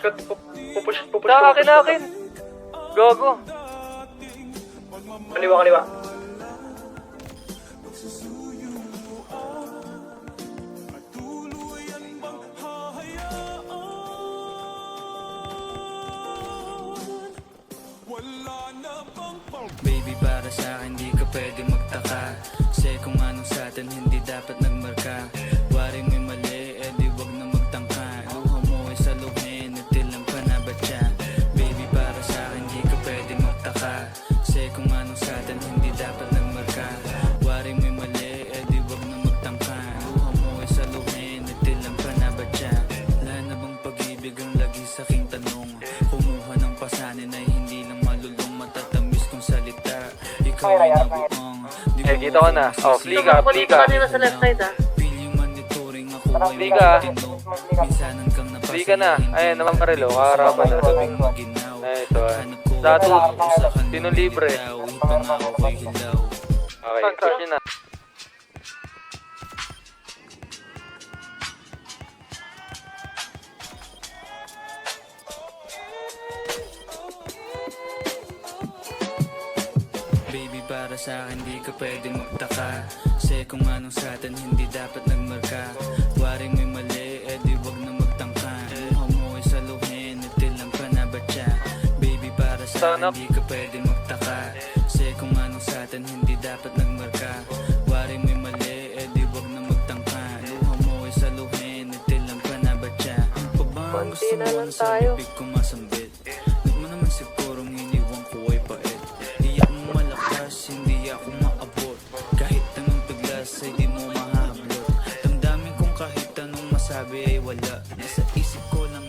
ka. Pupush Sa ka. akin. Gago. Kaliwa. Baby, para sa akin di ka pwede magtaka. Kasi kung anong sa atin hindi dapat nagmarka. Waring may mali, di wag na magtangka. Luha mo ay saluhin, itilang pa na ba siya? Baby, para sa akin di ka pwede magtaka. Kasi kung anong sa atin hindi dapat nagmarka. Waring may mali, di wag na magtangka. Luha mo ay saluhin, itilang pa na ba siya? Wala na bang pag-ibig ang lagi sa aking tanong? Kumuha ng pasanin ay hindi lang malulong, matatamis kong salita. Ikaw ay nabuong. Kita ko na. Oh, flee ka. Kanina sa left side ah. Piling monitoring ako ay Flee ka. matino. Minsanan kang Flee ka na. Ayan naman parelo. Kaharapan na. Gabing maginaw. Ay, ito ah. Hanap ko Sa ato. sa kanila Sino libre? daw. Ipangako ko'y hilaw. Okay, crush yun na. Baby, para sa akin di ka pwedeng magtaka. Kasi kung anong sa atin hindi dapat nagmarka. Waring may mali, di wag na magtangka. Luha mo ay saluhin, itilang pa na ba siya? Baby, para sa akin di ka pwedeng magtaka. Kasi kung anong sa atin hindi dapat nagmarka. Waring may mali, di wag na magtangka. Luha mo ay saluhin, itilang pa na ba siya? Ano pa ba ang gusto mo na sa bibig ko masambit? Ba't mo naman sigurong iniwan ko ay pait? Di ako malakas, hindi ako maabot. Kahit anong piglas ay di mo mahablot. Damdamin kong kahit anong masabi ay wala. Nasa isip ko lang